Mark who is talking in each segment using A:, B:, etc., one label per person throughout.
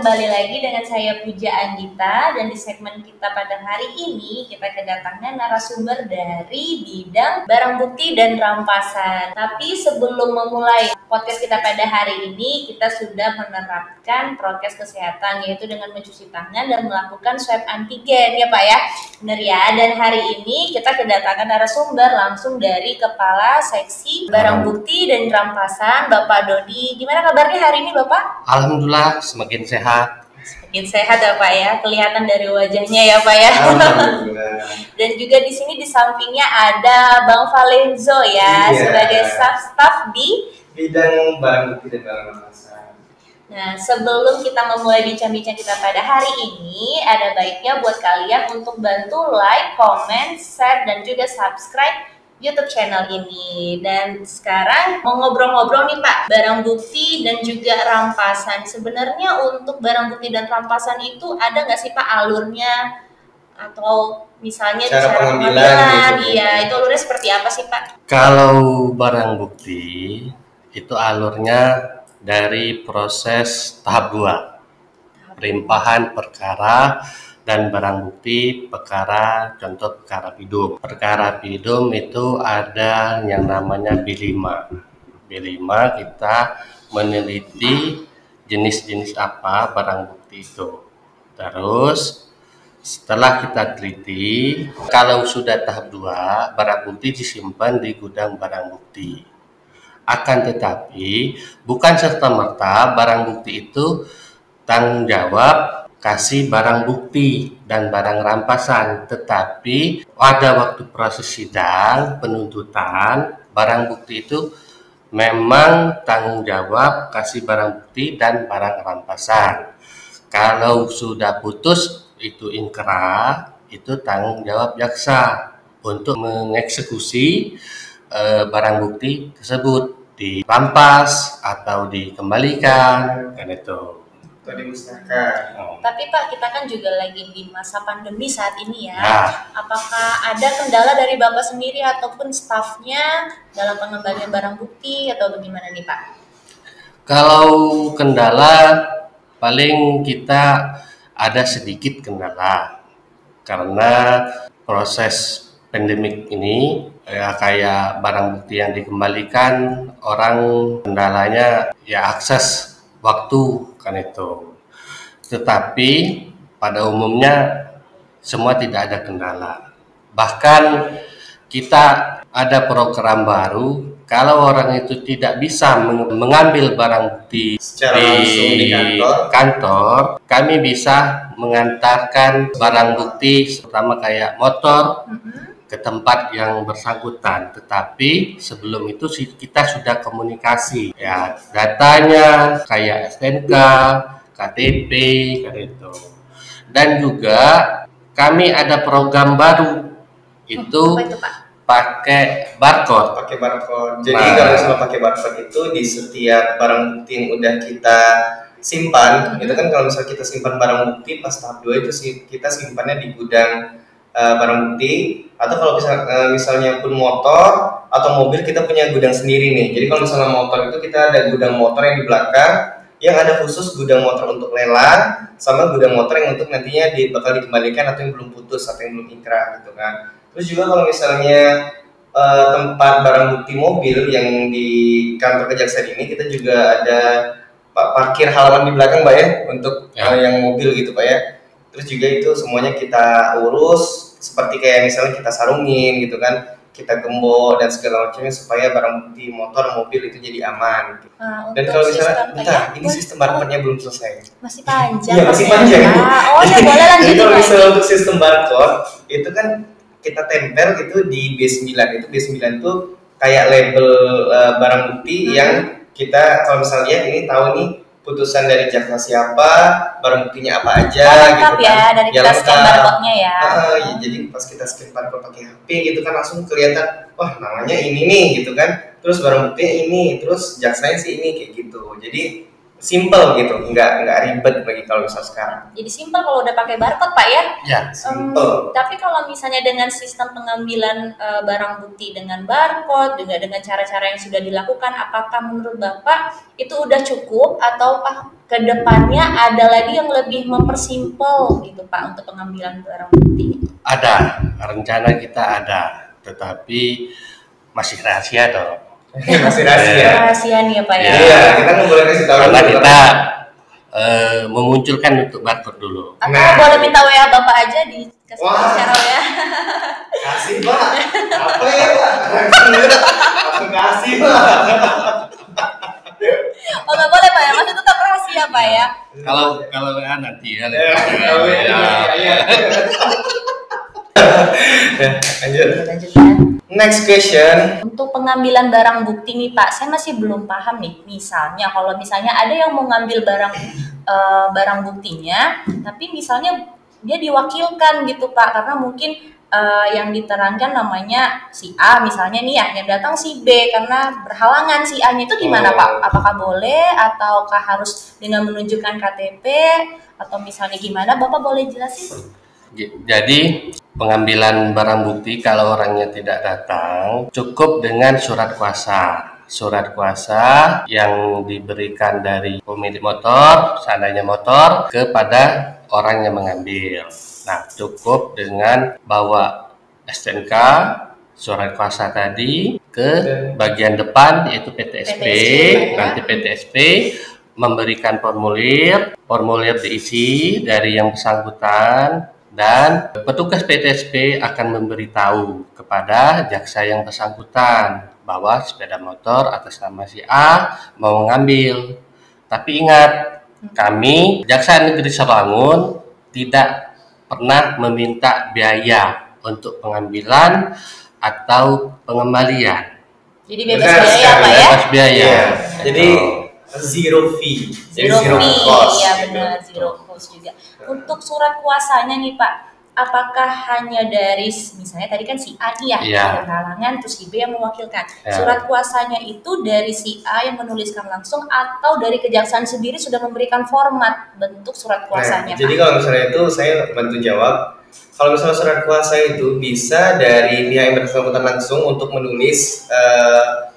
A: kembali lagi dengan saya Puja Anggita, dan di segmen kita pada hari ini kita kedatangan narasumber dari bidang barang bukti dan rampasan. Tapi sebelum memulai podcast kita pada hari ini, kita sudah menerapkan prokes kesehatan, yaitu dengan mencuci tangan dan melakukan swab antigen ya Pak ya. Benar ya, dan hari ini kita kedatangan narasumber langsung dari Kepala Seksi Barang Bukti dan Rampasan, Bapak Dodi. Gimana kabarnya hari ini Bapak?
B: Alhamdulillah semakin sehat.
A: Semakin sehat ya Pak ya, kelihatan dari wajahnya ya Pak ya. Dan juga di sini di sampingnya ada Bang Valenzo ya, sebagai staf di
C: bidang barang bukti dan barang rampasan.
A: Nah, sebelum kita memulai bincang-bincang kita pada hari ini, ada baiknya buat kalian untuk bantu like, comment, share, dan juga subscribe YouTube channel ini. Dan sekarang mau ngobrol-ngobrol nih Pak, barang bukti dan juga rampasan. Sebenarnya untuk barang bukti dan rampasan itu ada nggak sih Pak alurnya? Atau misalnya
C: cara
A: pengambilan, iya, itu alurnya seperti apa sih Pak?
B: Kalau barang bukti itu alurnya dari proses tahap 2, limpahan perkara dan barang bukti perkara, contoh perkara pidum. Perkara pidum itu ada yang namanya B5. B5 kita meneliti jenis-jenis apa barang bukti itu. Terus setelah kita teliti, kalau sudah tahap 2, barang bukti disimpan di gudang barang bukti. Akan tetapi bukan serta-merta barang bukti itu tanggung jawab kasih barang bukti dan barang rampasan, tetapi ada waktu proses sidang penuntutan barang bukti itu memang tanggung jawab kasih barang bukti dan barang rampasan. Kalau sudah putus itu inkrah, itu tanggung jawab jaksa untuk mengeksekusi barang bukti tersebut, dirampas atau dikembalikan kan itu.
C: Atau dimusnahkan.
A: Tapi Pak, kita kan juga lagi di masa pandemi saat ini ya.
B: Nah.
A: Apakah ada kendala dari Bapak sendiri ataupun stafnya dalam pengembalian barang bukti atau bagaimana nih Pak?
B: Kalau kendala paling kita ada sedikit kendala karena proses pandemik ini ya, kayak barang bukti yang dikembalikan, orang kendalanya ya akses waktu kan itu. Tetapi pada umumnya semua tidak ada kendala. Bahkan kita ada program baru, kalau orang itu tidak bisa mengambil barang bukti
C: secara langsung di
B: kantor, kami bisa mengantarkan barang bukti terutama kayak motor ke tempat yang bersangkutan. Tetapi sebelum itu kita sudah komunikasi ya, datanya kayak STNK, KTP kan itu. Dan juga kami ada program baru itu, pakai barcode.
C: Pakai barcode. Jadi kalau misalnya pakai barcode itu di setiap barang bukti yang udah kita simpan, itu kan kalau misalnya kita simpan barang bukti pas tahap 2 itu kita simpannya di gudang barang bukti, atau kalau misalnya pun motor atau mobil kita punya gudang sendiri nih. Jadi kalau misalnya motor itu kita ada gudang motor yang di belakang, yang ada khusus gudang motor untuk lelang, sama gudang motor yang untuk nantinya bakal dikembalikan atau yang belum putus atau yang belum inkrah gitu kan. Terus juga kalau misalnya tempat barang bukti mobil yang di kantor kejaksaan ini, kita juga ada parkir halaman di belakang Pak ya, untuk yang mobil gitu Pak ya. Terus juga itu semuanya kita urus, seperti kayak misalnya kita sarungin gitu kan, kita gembok dan segala macamnya supaya barang bukti motor, mobil itu jadi aman. Dan kalau misalnya, ini sistem barcode-nya belum selesai.
A: Masih panjang.
C: Iya, masih panjang.
A: Oh ya, boleh lanjutin.
C: Jadi kalau misalnya untuk sistem barcode, itu kan kita tempel gitu di B9. Itu B9 tuh kayak label barang bukti yang kita kalau misalnya lihat ini tahu nih putusan dari jaksa siapa, barang buktinya apa aja
A: lengkap
C: gitu kan.
A: Ya, dari kita scan barcode-nya ya.
C: Ya. Jadi pas kita scan barcode pakai HP gitu kan langsung kelihatan, wah namanya ini nih gitu kan. Terus barang buktinya ini, terus jaksanya sih ini kayak gitu. Jadi simple gitu, nggak ribet bagi kalau misal sekarang.
A: Jadi simpel kalau udah pakai barcode Pak ya?
B: Ya,
C: Simple.
A: Tapi kalau misalnya dengan sistem pengambilan barang bukti dengan barcode, juga dengan cara-cara yang sudah dilakukan, apakah menurut Bapak itu udah cukup atau ke depannya ada lagi yang lebih mempersimpel gitu Pak untuk pengambilan barang bukti?
B: ada, rencana kita ada, tetapi masih rahasia dong.
C: Masih rahasia.
A: Rahasia nih ya Pak ya?
C: Iya, kita nggak boleh kasih tahu.
B: Karena
C: dulu.
B: kita memunculkan untuk barcode dulu.
A: Atau
C: Nah.
A: boleh minta WA Bapak aja dikasih tahu
C: Wah.
A: secara WA?
C: Kasih Pak. Apa ya Pak? Langsung kasih Pak.
A: Oh nggak boleh Pak ya? Masih tetap rahasia Pak ya?
B: Kalau WA nanti ya.
C: Iya. Lanjut.
A: Lanjut ya.
C: Next question.
A: Untuk pengambilan barang bukti nih Pak, saya masih belum paham nih. Misalnya kalau misalnya ada yang mau ngambil barang buktinya, tapi misalnya dia diwakilkan gitu Pak, karena mungkin yang diterangkan namanya si A misalnya nih ya, yang datang si B karena berhalangan si A-nya itu gimana Pak? Apakah boleh ataukah harus dengan menunjukkan KTP atau misalnya gimana? Bapak boleh jelasin?
B: Jadi pengambilan barang bukti kalau orangnya tidak datang cukup dengan surat kuasa. Surat kuasa yang diberikan dari pemilik motor, seandainya motor, kepada orang yang mengambil. Nah, cukup dengan bawa STNK, surat kuasa tadi ke bagian depan yaitu PTSP, nanti PTSP memberikan formulir diisi dari yang bersangkutan, dan petugas PTSP akan memberitahu kepada jaksa yang bersangkutan bahwa sepeda motor atas nama si A mau mengambil. Tapi ingat, kami Jaksa Negeri Sabangun tidak pernah meminta biaya untuk pengambilan atau pengembalian.
A: Jadi bebas biaya Pak ya?
B: Bebas biaya.
C: Iya. Jadi zero fee. Jadi
A: Zero fee,
C: cost.
A: iya benar, zero cost juga. Untuk surat kuasanya nih Pak, apakah hanya dari misalnya tadi kan si A nih ya,
B: Iya.
A: berhalangan terus si B yang mewakilkan.
B: Iya.
A: Surat kuasanya itu dari si A yang menuliskan langsung atau dari kejaksaan sendiri sudah memberikan format bentuk surat kuasanya
C: Nah, jadi
A: Pak?
C: kalau misalnya itu saya bantu jawab. Kalau misalnya surat kuasa itu bisa dari pihak yang bersangkutan langsung untuk menulis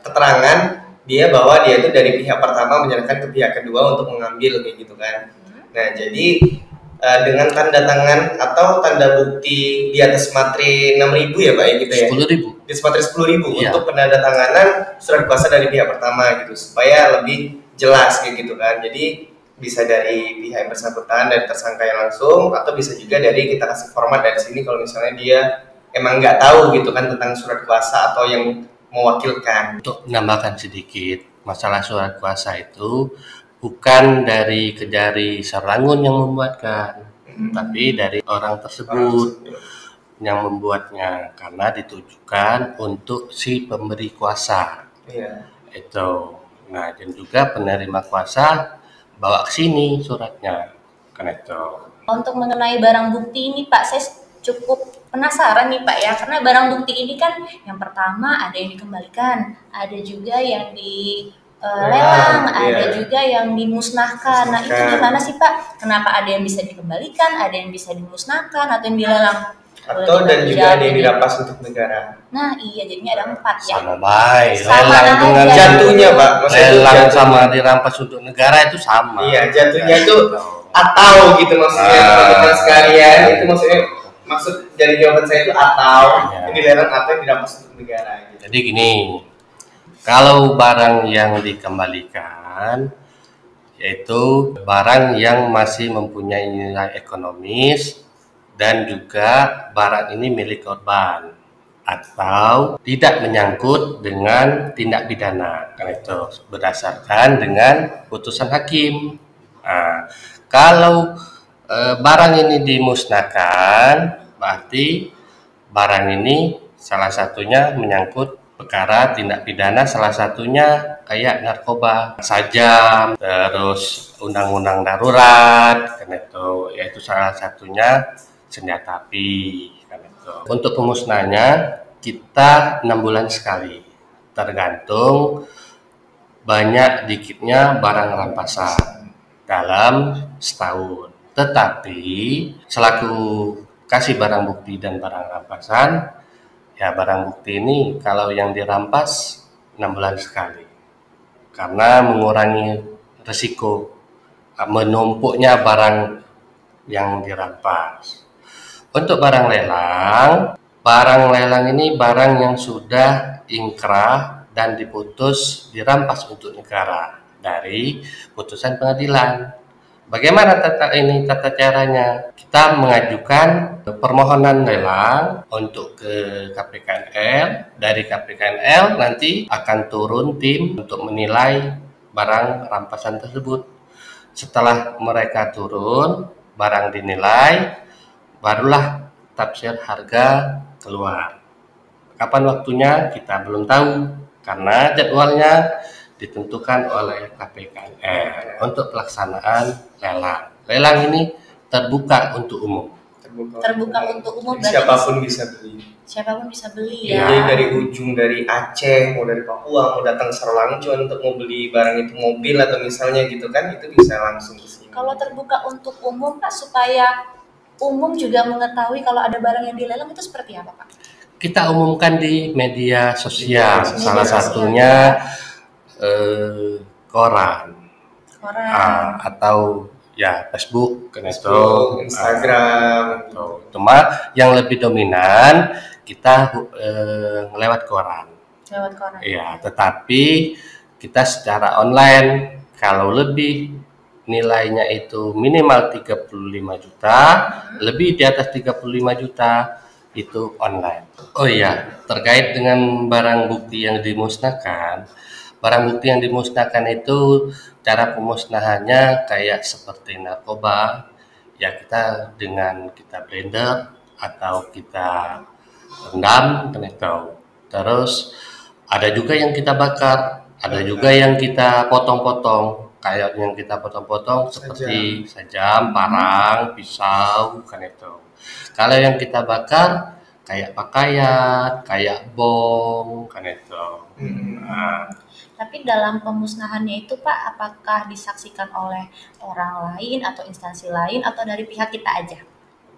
C: keterangan dia bahwa dia itu dari pihak pertama menyerahkan ke pihak kedua untuk mengambil kayak gitu kan. Nah, jadi dengan tanda tangan atau tanda bukti di atas materi 6.000 ya Pak ya gitu ya.
B: 10.000.
C: Di materi 10.000
B: Iya.
C: untuk penandatanganan surat kuasa dari pihak pertama gitu supaya lebih jelas kayak gitu kan. Jadi bisa dari pihak yang bersangkutan, dari tersangka yang langsung, atau bisa juga dari kita kasih format dari sini kalau misalnya dia emang nggak tahu gitu kan tentang surat kuasa atau yang mewakilkan.
B: Untuk menambahkan sedikit, masalah surat kuasa itu bukan dari Kejari Sarangun yang membuatkan, tapi dari orang tersebut yang membuatnya karena ditujukan untuk si pemberi kuasa.
C: Iya.
B: Itu. Nah, dan juga penerima kuasa bawa ke sini suratnya. Kan itu.
A: Untuk mengenai barang bukti ini Pak, saya cukup penasaran nih Pak ya, karena barang bukti ini kan yang pertama ada yang dikembalikan, ada juga yang lelang, ada
C: iya.
A: juga yang dimusnahkan. Nah itu gimana sih Pak? Kenapa ada yang bisa dikembalikan, ada yang bisa dimusnahkan, atau yang dilelang?
C: Atau dan juga ada yang dirampas untuk negara.
A: Nah iya, jadinya ada 4 ya.
B: Sama baik.
A: Sama
B: Lelang dengan
A: aja.
C: Jatuhnya Pak, maksudnya
B: lelang
C: jatuh.
B: sama dirampas untuk negara itu sama.
C: Iya, jatuhnya itu atau gitu maksudnya teman-teman sekalian itu maksudnya maksud dari jawaban saya itu atau
B: Iya.
C: yang dilelang atau yang dirampas untuk negara gitu.
B: Jadi gini, kalau barang yang dikembalikan yaitu barang yang masih mempunyai nilai ekonomis dan juga barang ini milik korban atau tidak menyangkut dengan tindak pidana, karena itu berdasarkan dengan putusan hakim. Nah, kalau barang ini dimusnahkan, berarti barang ini salah satunya menyangkut perkara tindak pidana, salah satunya kayak narkoba, sajam, terus undang-undang darurat, kan itu, yaitu salah satunya senjata api, kan itu. Untuk pemusnahannya kita 6 bulan sekali, tergantung banyak dikitnya barang rampasan dalam setahun. Tetapi selaku kasih barang bukti dan barang rampasan, ya barang bukti ini kalau yang dirampas 6 bulan sekali. Karena mengurangi risiko menumpuknya barang yang dirampas. Untuk barang lelang ini barang yang sudah ingkrah dan diputus dirampas untuk negara dari putusan pengadilan. Bagaimana tata caranya? Kita mengajukan permohonan lelang untuk ke KPKNL. Dari KPKNL nanti akan turun tim untuk menilai barang rampasan tersebut. Setelah mereka turun, barang dinilai, barulah tafsir harga keluar. Kapan waktunya kita belum tahu karena jadwalnya ditentukan oleh KPKNL untuk pelaksanaan lelang. Lelang ini terbuka untuk umum.
A: Terbuka untuk umum,
C: siapapun bisa beli.
A: Siapapun bisa beli ya.
C: Jadi dari ujung, dari Aceh, mau dari Papua, mau datang Serlangcon untuk mau beli barang itu, mobil atau misalnya gitu kan, itu bisa langsung ke sini.
A: Kalau terbuka untuk umum Pak, supaya umum juga mengetahui kalau ada barang yang dilelang itu seperti apa Pak?
B: Kita umumkan di media sosial, salah satunya koran. Atau ya Facebook,
C: Instagram.
B: Cuma yang lebih dominan kita lewat koran. Iya, tetapi kita secara online kalau lebih nilainya itu minimal 35 juta, lebih di atas 35 juta itu online. Oh iya, terkait dengan barang bukti yang dimusnahkan. Barang bukti yang dimusnahkan itu cara pemusnahannya kayak seperti narkoba. Ya kita blender atau kita rendam, terus ada juga yang kita bakar, ada juga yang kita potong-potong. Kayak yang kita potong-potong seperti sajam, parang, pisau, kan itu. Kalau yang kita bakar kayak pakaian, kayak bom, kan itu.
A: Tapi dalam pemusnahannya itu Pak, apakah disaksikan oleh orang lain atau instansi lain atau dari pihak kita aja?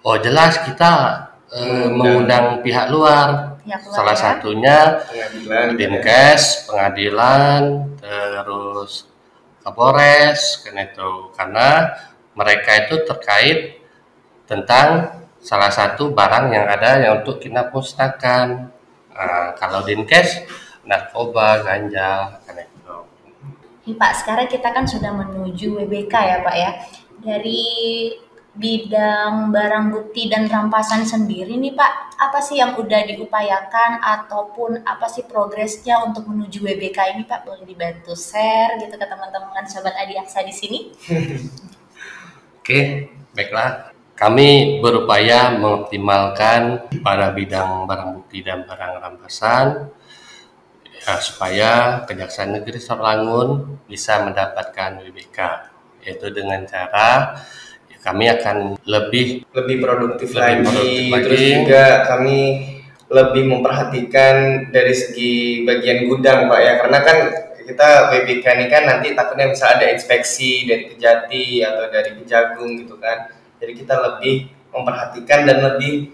B: Oh jelas kita mengundang pihak luar. Salah satunya Dinkes, pengadilan, terus Kapolres, kan itu. Karena mereka itu terkait tentang salah satu barang yang ada yang untuk kita musnahkan. Kalau Dinkes, narkoba, ganja, kan itu.
A: Nih Pak, sekarang kita kan sudah menuju WBK ya Pak ya. Dari bidang barang bukti dan rampasan sendiri nih Pak, apa sih yang udah diupayakan ataupun apa sih progresnya untuk menuju WBK ini Pak? Boleh dibantu share gitu ke teman-teman Sobat Adiaksa di sini?
B: Oke, baiklah. Kami berupaya mengoptimalkan pada bidang barang bukti dan barang rampasan ya, supaya Kejaksaan Negeri Serlangun bisa mendapatkan WBK, yaitu dengan cara ya, kami akan lebih
C: produktif lagi. Terus juga kami lebih memperhatikan dari segi bagian gudang Pak ya, karena kan kita WBK ini kan nanti takutnya bisa ada inspeksi dari Kejati atau dari Kejagung gitu kan. Jadi kita lebih memperhatikan dan lebih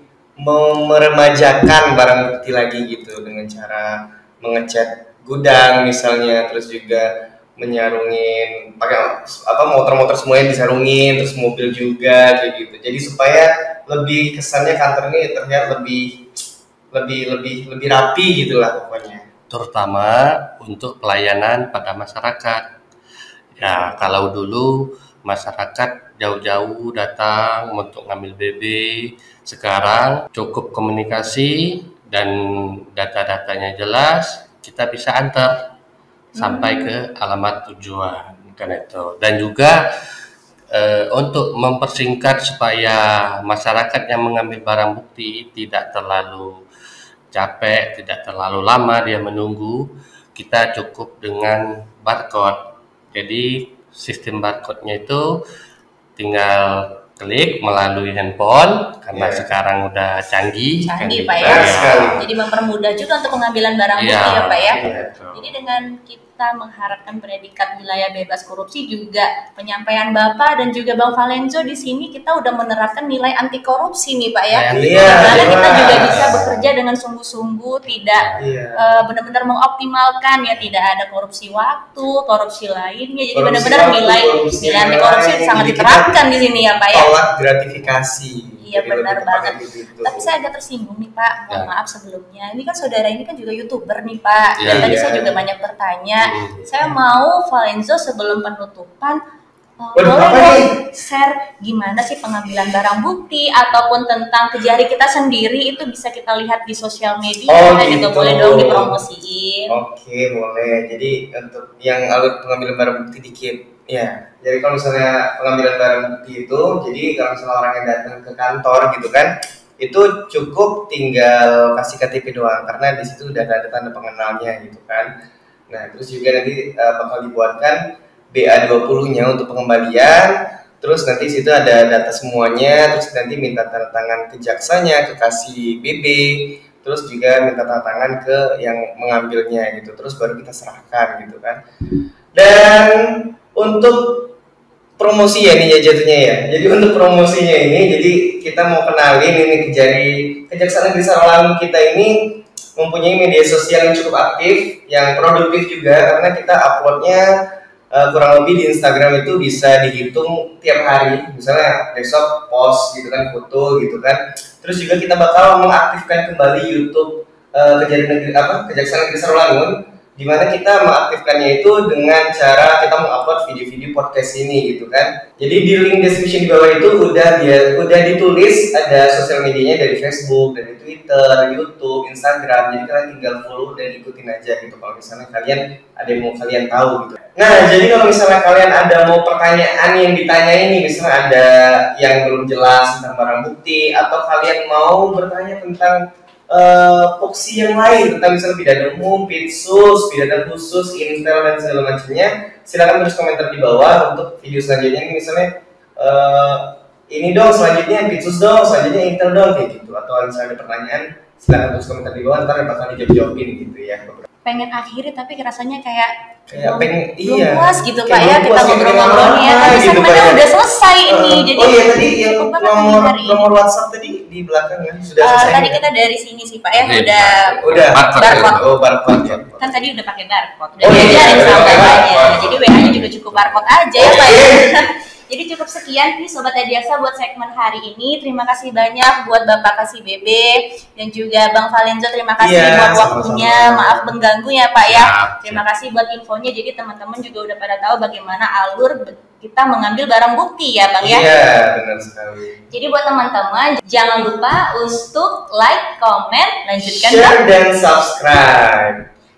C: meremajakan barang bukti lagi gitu dengan cara mengecat gudang misalnya, terus juga menyarungin pakai motor-motor semuanya disarungin, terus mobil juga kayak gitu. Jadi supaya lebih kesannya kantor ini terlihat lebih rapi gitulah pokoknya.
B: Terutama untuk pelayanan pada masyarakat. Ya, kalau dulu masyarakat jauh-jauh datang untuk ngambil BB, sekarang cukup komunikasi dan data-datanya jelas, kita bisa antar sampai ke alamat tujuan, kan itu. Dan juga untuk mempersingkat supaya masyarakat yang mengambil barang bukti tidak terlalu capek, tidak terlalu lama dia menunggu, kita cukup dengan barcode. Jadi sistem barcode-nya itu tinggal klik melalui handphone karena
C: Iya.
B: sekarang udah canggih
A: Canggih,
B: kan
A: Pak,
B: gitu.
A: ya.
C: Sekali.
A: Jadi mempermudah juga untuk pengambilan barang
B: Iya,
A: bukti ya Pak ya.
B: betul.
A: Jadi dengan kita mengharapkan predikat wilayah bebas korupsi juga penyampaian Bapak dan juga Bang Valenzo di sini kita udah menerapkan nilai anti korupsi nih Pak ya.
C: Iya,
A: Karena kita
C: jelas.
A: juga bisa bekerja dengan sungguh-sungguh, tidak
C: Iya.
A: benar-benar mengoptimalkan ya, tidak ada korupsi waktu, korupsi lainnya. Jadi
C: Korupsi
A: benar-benar
C: waktu,
A: nilai
C: korupsi
A: nilai anti korupsi
C: lain.
A: sangat
C: Jadi kita
A: diterapkan di sini ya Pak ya.
C: Tolak gratifikasi.
A: Iya,
C: Jadi
A: benar
C: lebih
A: banget.
C: tepatnya gitu.
A: Tapi saya agak tersinggung nih Pak, mohon
B: Ya.
A: maaf sebelumnya. Ini kan saudara ini kan juga YouTuber nih Pak.
B: Ya,
A: Dan tadi
C: iya.
A: saya juga banyak bertanya.
B: Hmm.
A: Saya mau Valenzo sebelum penutupan
C: Waduh,
A: boleh
C: apa
A: dong
C: nih?
A: share gimana sih pengambilan barang bukti ataupun tentang kejari kita sendiri itu bisa kita lihat di sosial media
C: Oh,
A: gitu.
C: gitu.
A: Boleh dong dipromosiin.
C: Oke, boleh. Jadi untuk yang alur pengambilan barang bukti dikit. Ya, jadi kalau misalnya pengambilan barang bukti itu, jadi kalau misalnya orang yang datang ke kantor gitu kan, itu cukup tinggal kasih KTP doang karena di situ udah ada tanda pengenalnya gitu kan. Nah, terus juga nanti bakal dibuatkan BA20-nya untuk pengembalian. Terus nanti situ ada data semuanya, terus nanti minta tanda tangan ke jaksanya, ke kasih BB, terus juga minta tanda tangan ke yang mengambilnya gitu. Terus baru kita serahkan gitu kan. Dan untuk promosi ya nih ya jatuhnya ya. Jadi untuk promosinya ini, jadi kita mau kenalin ini Kejaksaan Negeri Sarawangun kita ini mempunyai media sosial yang cukup aktif, yang produktif juga karena kita uploadnya kurang lebih di Instagram itu bisa dihitung tiap hari. Misalnya besok post gitu kan, foto gitu kan. Terus juga kita bakal mengaktifkan kembali YouTube Kejaksaan Negeri Sarawangun, di mana kita mengaktifkannya itu dengan cara kita mengupload video-video podcast ini gitu kan. Jadi di link description di bawah itu udah ditulis ada sosial medianya dari Facebook, dari Twitter, YouTube, Instagram. Jadi kalian tinggal follow dan ikutin aja gitu kalau misalnya kalian ada yang mau kalian tahu gitu. Nah, jadi kalau misalnya kalian ada mau pertanyaan yang ditanyain nih, misalnya ada yang belum jelas tentang barang bukti atau kalian mau bertanya tentang foksi yang lain tentang misalnya pidana umum, pitsus, pidana khusus, intel dan segala macamnya, silakan tulis komentar di bawah untuk video selanjutnya. Ini misalnya ini dong, selanjutnya pitsus dong, selanjutnya intel dong kayak gitu. Atau misalnya ada pertanyaan, silakan tulis komentar di bawah, ntar bakal dijawabin gitu ya.
A: Pengen akhiri tapi rasanya kayak
C: pengen
A: belum puas gitu Pak
C: Kayak
A: ya,
C: belum
A: kita
C: puas, kayak
A: ngobrol-ngobrolnya.
C: pengen
A: Tapi
C: gitu,
A: segmennya
C: Pak, ya.
A: udah selesai ini. Jadi
C: Oh iya, tadi yang
A: cukup banget nih hari ini.
C: nomor WhatsApp tadi di belakang kan sudah selesai.
A: Tadi kita dari sini sih Pak ya,
B: Iya.
A: udah barcode.
C: Oh, barcode.
A: Kan tadi udah pakai barcode, udah
C: Oh, iya,
A: diajarin
C: iya,
A: sama
C: iya,
A: bapaknya.
C: iya.
A: Jadi WA-nya juga cukup barcode aja ya Pak ya.
C: Oke.
A: Jadi cukup sekian nih Sobat Adiaksa buat segmen hari ini. Terima kasih banyak buat Bapak Kasih Bebe dan juga Bang Valenzo, terima kasih
C: Iya,
A: buat
C: sama-sama.
A: waktunya. Maaf mengganggu ya Pak ya.
B: Ya.
A: Terima kasih buat infonya. Jadi teman-teman juga udah pada tahu bagaimana alur kita mengambil barang bukti ya Bang ya.
C: Iya, benar sekali.
A: Jadi buat teman-teman jangan lupa untuk like, comment, lanjutkan
C: Share dan subscribe.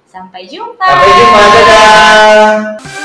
A: Sampai jumpa.
C: Sampai jumpa, dadah.